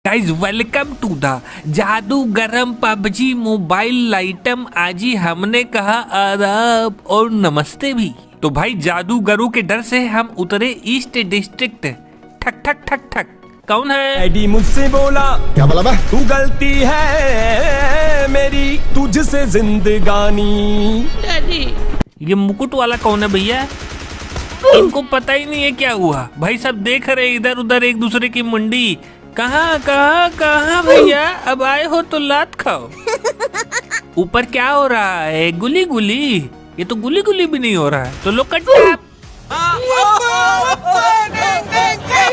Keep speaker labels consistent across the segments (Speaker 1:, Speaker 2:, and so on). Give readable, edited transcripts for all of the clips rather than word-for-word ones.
Speaker 1: Guys welcome to the जादू गरम PUBG mobile item. आज ही हमने कहा आदाब और नमस्ते भी। तो भाई जादूगरों के डर से हम उतरे ईस्ट डिस्ट्रिक्ट। ठक ठक ठक ठक। कौन है?
Speaker 2: डैडी मुझसे बोला,
Speaker 3: क्या बोला बा?
Speaker 2: तू गलती है मेरी तुझसे जिंदगानी।
Speaker 4: डैडी
Speaker 1: ये मुकुट वाला कौन है भैया? इनको पता ही नहीं है क्या हुआ। भाई सब देख रहे इधर उधर एक दूसरे की मुंडी। कहाँ कहाँ कहाँ भैया, अब आए हो तो लात खाओ। ऊपर क्या हो रहा है? गुली गुली? ये तो गुली गुली भी नहीं हो रहा है। तो लो कट्टा।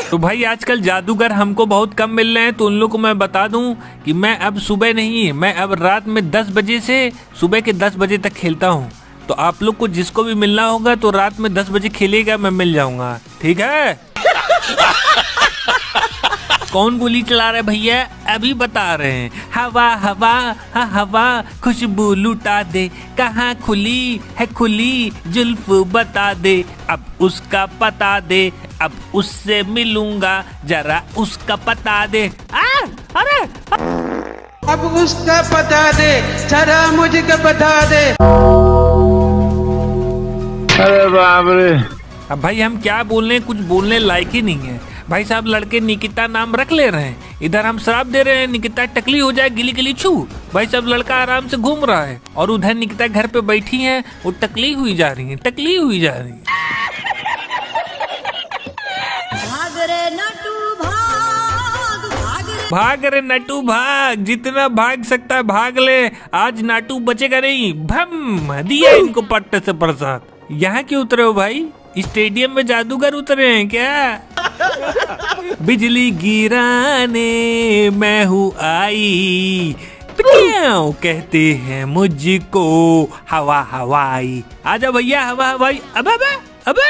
Speaker 1: तो भाई आजकल जादूगर हमको बहुत कम मिल रहे हैं, तो उन लोग को मैं बता दूं कि मैं अब सुबह नहीं, मैं अब रात में 10 बजे से सुबह के 10 बजे तक खेलता हूं। तो आप लोग को जिसको भी मिलना होगा तो रात में 10 बजे खेलेगा, मैं मिल जाऊंगा, ठीक है? कौन गोली चला रहे भैया? अभी बता रहे हैं। हवा हवा हाँ हवा खुशबू लुटा दे, कहाँ खुली है खुली जुल्फ बता दे, अब उसका पता दे, अब उससे मिलूंगा जरा उसका पता दे। अरे
Speaker 4: अब उसका पता दे, जरा मुझको बता दे।
Speaker 5: अरे बाप रे।
Speaker 1: अब भाई हम क्या बोलने, कुछ बोलने लायक ही नहीं है। भाई साहब लड़के निकिता नाम रख ले रहे हैं, इधर हम श्राप दे रहे हैं निकिता टकली हो जाए गिली गिली छू। भाई साहब लड़का आराम से घूम रहा है और उधर निकिता घर पे बैठी है, वो टकली हुई जा रही है, टकली हुई जा रही है।
Speaker 6: भाग रे नटू भाग, भाग रे
Speaker 1: भाग रे नटू भाग, जितना भाग सकता है भाग ले, आज नाटू बचेगा नहीं। भम दिया इनको पट्टे से प्रसाद। यहाँ क्यों उतरे हो भाई? स्टेडियम में जादूगर उतरे हैं क्या? बिजली गिराने मैं हूँ आई, क्यों कहते हैं मुझको हवा हवाई। आजा भैया हवा हवाई। अबे अबे अबे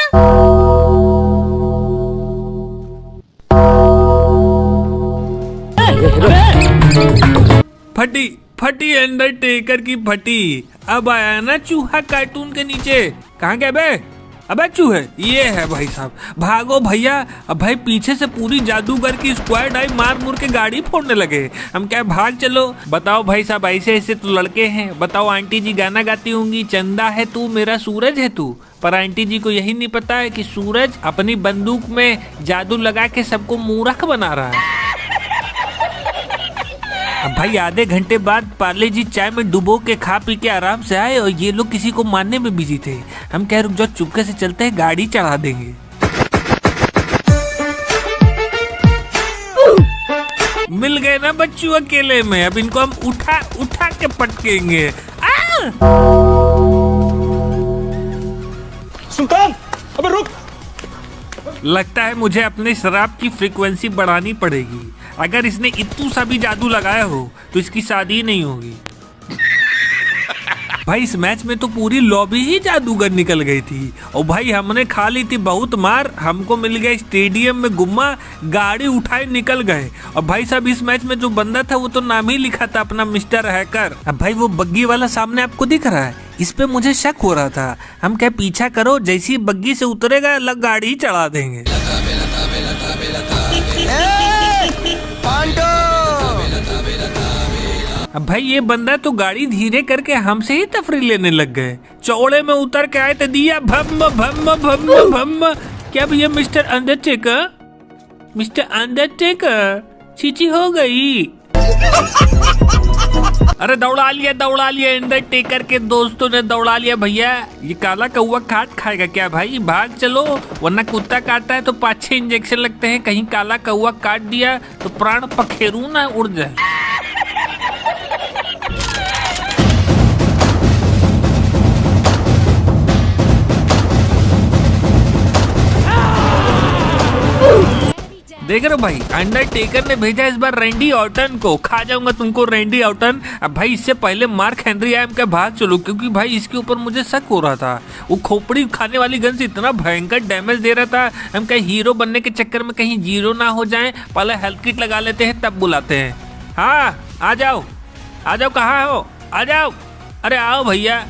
Speaker 1: फटी फटी अंडरटेकर की फटी। अब आया ना चूहा कार्टून के नीचे। कहाँ गया बे? अबे चूहे ये है भाई साहब, भागो भैया। अब भाई पीछे से पूरी जादूगर की स्क्वाड आई, मार मुर के गाड़ी फोड़ने लगे। हम क्या भाग चलो। बताओ भाई साहब, ऐसे ऐसे तो लड़के हैं। बताओ आंटी जी गाना गाती होंगी, चंदा है तू मेरा सूरज है तू, पर आंटी जी को यही नहीं पता है कि सूरज अपनी बंदूक में जादू लगा के सबको मूर्ख बना रहा है। अब भाई आधे घंटे बाद पार्ले जी चाय में डुबो के खा पी के आराम से आए और ये लोग किसी को मारने में बिजी थे। हम कह रुक जाओ, चुपके से चलते हैं, गाड़ी चढ़ा देंगे। मिल गए ना बच्चू अकेले में, अब इनको हम उठा उठा के पटकेंगे।
Speaker 2: सुल्तान अबे रुक।
Speaker 1: लगता है मुझे अपने शराब की फ्रीक्वेंसी बढ़ानी पड़ेगी। अगर इसने इतू सा भी जादू लगाया हो तो इसकी शादी नहीं होगी। भाई इस मैच में तो पूरी लॉबी ही जादूगर निकल गई थी और भाई हमने खा ली थी बहुत मार। हमको मिल गया स्टेडियम में गुम्मा, गाड़ी उठाए निकल गए। और भाई साहब इस मैच में जो बंदा था वो तो नाम ही लिखा था अपना मिस्टर हैकर। अब भाई वो बग्गी वाला सामने आपको दिख रहा है, इस पे मुझे शक हो रहा था। हम क्या पीछा करो, जैसी ही बग्गी से उतरेगा अलग गाड़ी ही चढ़ा देंगे। अब भाई ये बंदा तो गाड़ी धीरे करके हमसे ही तफरी लेने लग गए। चौड़े में उतर के आए तो दिया भम भम भम भम। क्या भैया mister Undertaker, mister Undertaker Chichi हो गई। अरे दौड़ा लिया अंडरटेकर के दोस्तों ने दौड़ा लिया भैया। ये काला कौवा काट खाएगा क्या भाई? भाग चलो, वरना कुत्ता काटता है तो 5-6 इंजेक्शन लगते हैं। कहीं काला कौवा काट दिया तो प्राण पखेरू ना उड़ जाए। देख रहे भाई, अंडरटेकर ने भेजा इस बार रैंडी ऑर्टन को। खा जाऊंगा तुमको रैंडी ऑर्टन। अब भाई इससे पहले मार्क हेनरी आया, हम क्या भाग चलो, क्योंकि भाई इसके ऊपर मुझे शक हो रहा था। वो खोपड़ी खाने वाली गन से इतना भयंकर डैमेज दे रहा था। हम क्या हीरो बनने के चक्कर में कहीं जीरो ना हो जाए, पहले हेल्थ किट लगा लेते हैं तब बुलाते हैं। हाँ आ जाओ कहाँ हो? आ जाओ, अरे आओ भैया।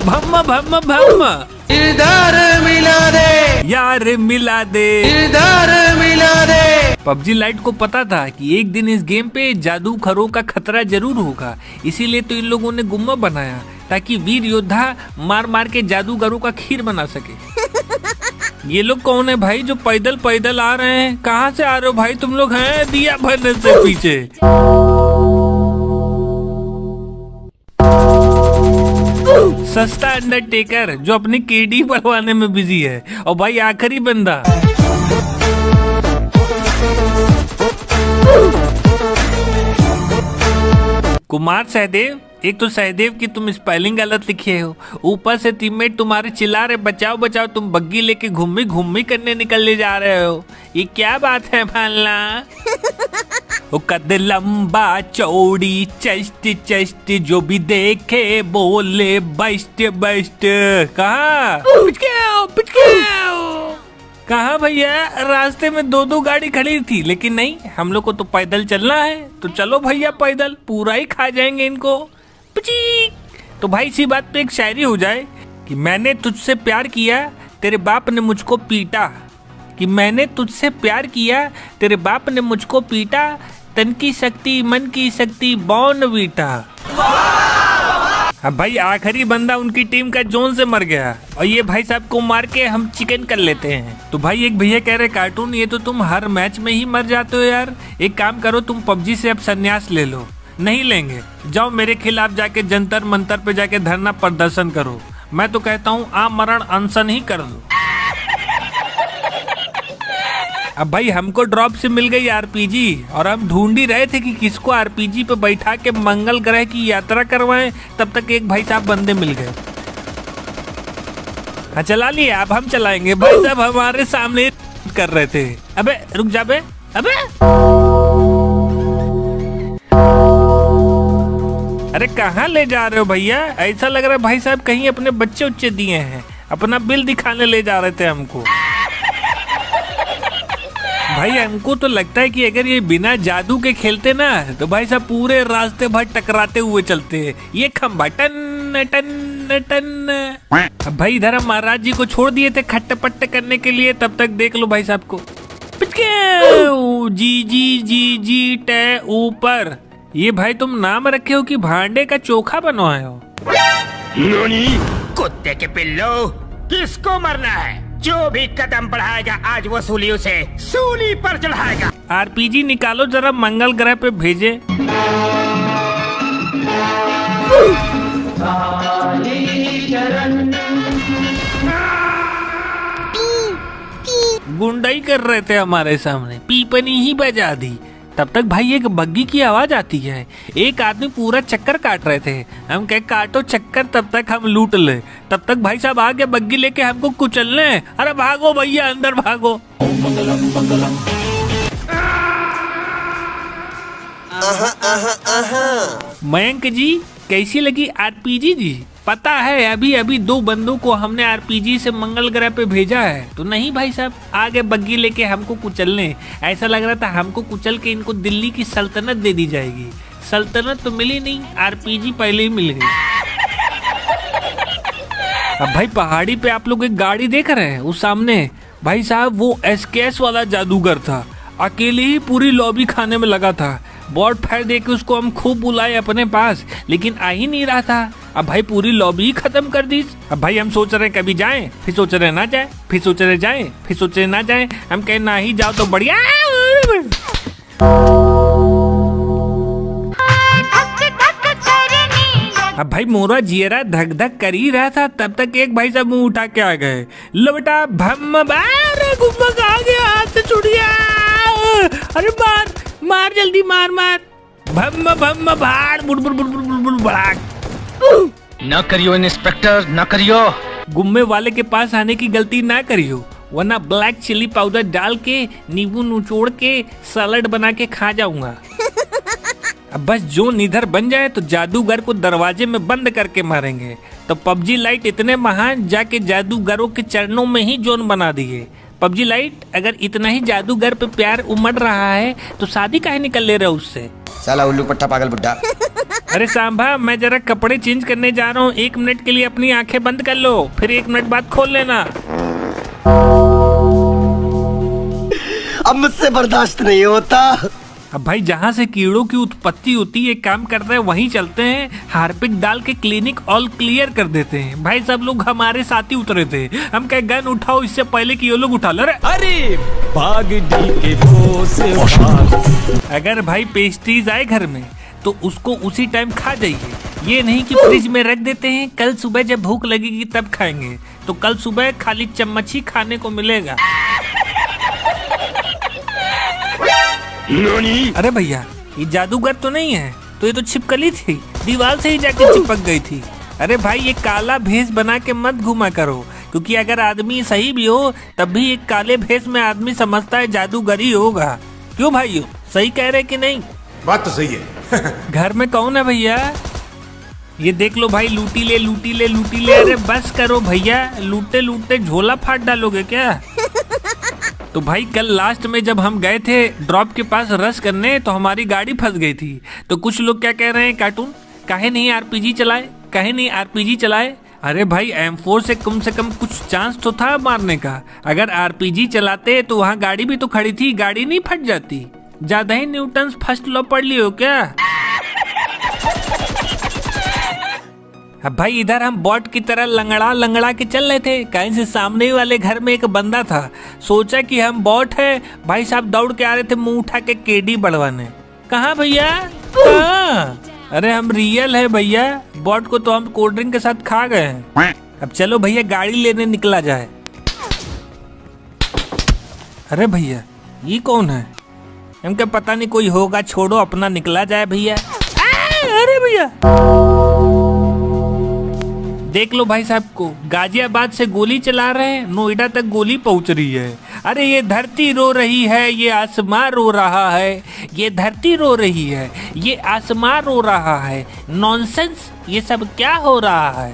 Speaker 1: भम्म भम्म भम्म
Speaker 4: इधर मिला दे
Speaker 1: यार मिला दे,
Speaker 4: इधर मिला दे।
Speaker 1: पबजी लाइट को पता था कि एक दिन इस गेम पे जादूगरों का खतरा जरूर होगा, इसीलिए तो इन लोगों ने गुम्मा बनाया ताकि वीर योद्धा मार मार के जादूगरों का खीर बना सके। ये लोग कौन है भाई जो पैदल पैदल आ रहे हैं? कहाँ से आ रहे हो भाई तुम लोग? हैं दिया भरने से पीछे। सस्ता अंडरटेकर जो अपनी केडी बढ़वाने में बिजी है। और भाई आखिरी बंदा कुमार सहदेव। एक तो सहदेव की तुम स्पेलिंग गलत लिखे हो, ऊपर से टीममेट तुम्हारे चिल्ला रहे बचाओ बचाओ, तुम बग्गी लेके घूमी करने निकलने जा रहे हो। ये क्या बात है भालना? वो कद लंबा चौड़ी चेस्ट जो भी देखे बोले बेस्ट बेस्ट। कहाँ भैया? रास्ते में दो गाड़ी खड़ी थी, लेकिन नहीं, हम लोग को तो पैदल चलना है, तो चलो भैया पैदल, पूरा ही खा जाएंगे इनको। तो भाई इसी बात पे एक शायरी हो जाए कि मैंने तुझसे प्यार किया तेरे बाप ने मुझको पीटा, कि मैंने तुझसे प्यार किया तेरे बाप ने मुझको पीटा, तन की शक्ति मन की शक्ति बॉर्नवीटा। अब भाई आखिरी बंदा उनकी टीम का जोन से मर गया और ये भाई साहब को मार के हम चिकन कर लेते हैं। तो भाई एक भैया कह रहे कार्टून ये तो तुम हर मैच में ही मर जाते हो यार, एक काम करो तुम पबजी से अब संन्यास ले लो। नहीं लेंगे, जाओ मेरे खिलाफ जाके जंतर मंतर पे जाके धरना प्रदर्शन करो। मैं तो कहता हूँ आमरण अनशन ही कर दो। अब भाई हमको ड्रॉप से मिल गई आरपीजी और हम ढूंढ ही रहे थे कि किसको आरपीजी पे बैठा के मंगल ग्रह की यात्रा करवाएं, तब तक एक भाई साहब बंदे मिल गए। हाँ चला लिए, अब हम चलाएंगे। भाई साहब हमारे सामने कर रहे थे। अबे रुक जा बे, अबे अरे कहाँ ले जा रहे हो भैया? ऐसा लग रहा है भाई साहब कहीं अपने बच्चे उच्चे दिए हैं, अपना बिल दिखाने ले जा रहे थे हमको। भाई हमको तो लगता है कि अगर ये बिना जादू के खेलते ना तो भाई साहब पूरे रास्ते भर टकराते हुए चलते हैं। ये खंबा टन टन टन। अब भाई इधर हम महाराज जी को छोड़ दिए थे खट्टे पट्टे करने के लिए, तब तक देख लो भाई साहब को। जी जी जी जी टे ऊपर। ये भाई तुम नाम रखे हो कि भांडे का चोखा बनवाए हो?
Speaker 3: कुत्ते के पिल्लो, किसको मरना है? जो भी कदम बढ़ाएगा आज वो सूली उसे सूली पर चढ़ाएगा।
Speaker 1: आरपीजी निकालो जरा, मंगल ग्रह पे भेजे। गुंडाई कर रहे थे हमारे सामने, पीपनी ही बजा दी। तब तक भाई एक बग्गी की आवाज आती है, एक आदमी पूरा चक्कर काट रहे थे। हम कहे काटो चक्कर, तब तक हम लूट ले। तब तक भाई साहब आगे बग्गी लेके हमको कुचलने। अरे भागो भैया, अंदर भागो। मयंक जी कैसी लगी आरपीजी जी? पता है अभी अभी 2 बंदों को हमने आरपीजी से मंगल ग्रह पे भेजा है, तो नहीं भाई साहब आगे बग्गी लेके हमको कुचलने। ऐसा लग रहा था हमको कुचल के इनको दिल्ली की सल्तनत दे दी जाएगी। सल्तनत तो मिली नहीं, आरपीजी पहले ही मिल गई। अब भाई पहाड़ी पे आप लोग एक गाड़ी देख रहे हैं, उस सामने भाई साहब वो एसकेएस वाला जादूगर था, अकेले ही पूरी लॉबी खाने में लगा था। बॉट फायर देके उसको हम खूब बुलाए अपने पास, लेकिन आ ही नहीं रहा था। अब भाई पूरी लॉबी खत्म कर दी। अब भाई हम सोच रहे हैं कभी जाएं, फिर सोच रहे ना जाए, फिर सोच रहे जाएं, फिर सोच रहे ना जाएं। हम कहें ना ही जाओ तो बढ़िया। अब भाई मोरा जियरा धक धक कर ही रहा था, तब तक एक भाई साहब मुंह उठा के आ गए। लो बेटा भम बार गुम्बा आ गया, हाथ से छूट गया। अरे मार मार जल्दी मार मार। भम भम भाड़ बुड़ बुड़ बुड़ बुड़ बुड़ भाग।
Speaker 3: न करियो इंस्पेक्टर, न करियो।
Speaker 1: गुम्मे वाले के पास आने की गलती ना करियो, वरना ब्लैक चिली पाउडर डाल के नींबू निचोड़ के सलाद बना के खा जाऊंगा। अब बस जोन इधर बन जाए तो जादूगर को दरवाजे में बंद करके मारेंगे। तो पबजी लाइट इतने महान जाके जादूगरों के चरणों में ही जोन बना दिए। पबजी लाइट अगर इतना ही जादूगर पे प्यार उमड़ रहा है तो शादी काहे निकल ले रहे हो उससे?
Speaker 3: साला उल्लू पट्टा पागल बुड्ढा।
Speaker 1: अरे सांभा मैं जरा कपड़े चेंज करने जा रहा हूँ, 1 मिनट के लिए अपनी आंखें बंद कर लो, फिर 1 मिनट बाद खोल लेना।
Speaker 7: अब मुझसे बर्दाश्त नहीं होता।
Speaker 1: अब भाई जहाँ से कीड़ों की उत्पत्ति होती है काम करते हैं वहीं चलते हैं, हार्पिक डाल के क्लिनिक ऑल क्लियर कर देते हैं। भाई सब लोग हमारे साथ ही उतरे थे, हम कहे गन उठाओ इससे पहले कि ये लोग उठा लो।
Speaker 2: अरे भाग डी के बोस भाग।
Speaker 1: अगर भाई पेस्ट्रीज आए घर में तो उसको उसी टाइम खा जाइए, ये नहीं कि फ्रिज में रख देते हैं कल सुबह जब भूख लगेगी तब खाएंगे, तो कल सुबह खाली चम्मच ही खाने को मिलेगा। अरे भैया ये जादूगर तो नहीं है, तो ये तो छिपकली थी, दीवार से ही जाके चिपक गई थी। अरे भाई ये काला भेष बना के मत घुमा करो, क्योंकि अगर आदमी सही भी हो तब भी एक काले भेष में आदमी समझता है जादूगरी होगा। क्यों भाइयों, सही कह रहे कि नहीं?
Speaker 8: बात तो सही है।
Speaker 1: घर में कौन है भैया? ये देख लो भाई, लूटी ले लूटी ले लूटी ले। अरे बस करो भैया, लूटते लूटते झोला फाड़ डालोगे क्या? तो भाई कल लास्ट में जब हम गए थे ड्रॉप के पास रश करने तो हमारी गाड़ी फंस गई थी। तो कुछ लोग क्या कह रहे हैं, कार्टून काहे नहीं आरपीजी चलाए, काहे नहीं आरपीजी चलाए। अरे भाई M4 से कम कुछ चांस तो था मारने का। अगर आरपीजी चलाते तो वहाँ गाड़ी भी तो खड़ी थी, गाड़ी नहीं फट जाती। ज्यादा ही न्यूटन्स फर्स्ट लॉ पढ़ लियो क्या? अब भाई इधर हम बॉट की तरह लंगड़ा लंगड़ा के चल रहे थे, कहीं से सामने वाले घर में एक बंदा था, सोचा कि हम बॉट है। भाई साहब दौड़ के आ रहे थे मुंह उठा के केडी बढ़वाने। कहाँ भैया कहाँ? अरे हम रियल है भैया, बॉट को तो हम कोल्ड ड्रिंक के साथ खा गए हैं। अब चलो भैया गाड़ी लेने निकला जाए। अरे भैया ये कौन है? हमको पता नहीं, कोई होगा, छोड़ो अपना निकला जाए भैया। अरे भैया देख लो भाई साहब को, गाजियाबाद से गोली चला रहे हैं, नोएडा तक गोली पहुंच रही है। अरे ये धरती रो रही है, ये आसमां रो रहा है, ये धरती रो रही है, ये आसमां रो रहा है। नॉनसेंस, ये सब क्या हो रहा है?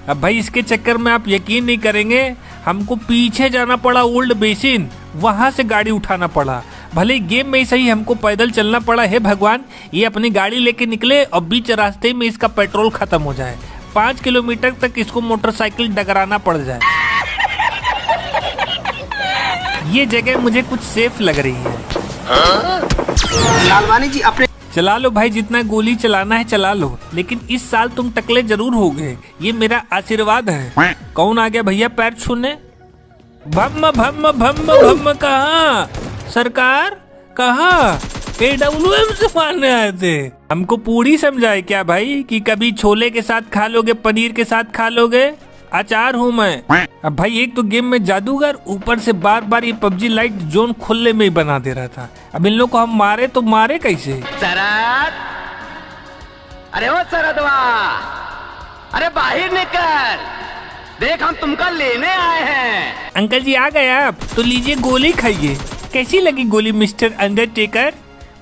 Speaker 1: अब भाई इसके चक्कर में आप यकीन नहीं करेंगे, हमको पीछे जाना पड़ा ओल्ड बेसिन, वहां से गाड़ी उठाना पड़ा। भले गेम में ही सही हमको पैदल चलना पड़ा। है भगवान, ये अपनी गाड़ी लेके निकले और बीच रास्ते में इसका पेट्रोल खत्म हो जाए, 5 किलोमीटर तक इसको मोटरसाइकिल डगराना पड़ जाए। ये जगह मुझे कुछ सेफ लग रही है।
Speaker 7: लालवानी जी अपने
Speaker 1: चला लो भाई, जितना गोली चलाना है चला लो, लेकिन इस साल तुम टकले जरूर होगे, ये मेरा आशीर्वाद है। कौन आ गया भैया पैर छूने? भम्म भम्म भम्म भम्म। कहाँ सरकार, कहाँ? AWM से मारने आए थे। हमको पूरी समझाए क्या भाई कि कभी छोले के साथ खा लोगे, पनीर के साथ खा लोगे? अचार हूँ मैं। अब भाई एक तो गेम में जादूगर, ऊपर से बार बार ये PUBG लाइट जोन खुले में ही बना दे रहा था। अब इन लोग को हम मारे तो मारे कैसे?
Speaker 7: शरद, अरे ओ शरदवा, अरे बाहर निकल, देख हम तुमको लेने आए हैं।
Speaker 1: अंकल जी आ गए आप, तो लीजिए गोली खाइए। कैसी लगी गोली मिस्टर अंडरटेकर?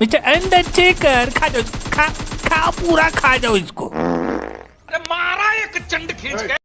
Speaker 1: मिस्टर अंडरटेकर खा जाओ, खा पूरा खा जाओ इसको।
Speaker 8: अरे मारा एक चंड खींच के।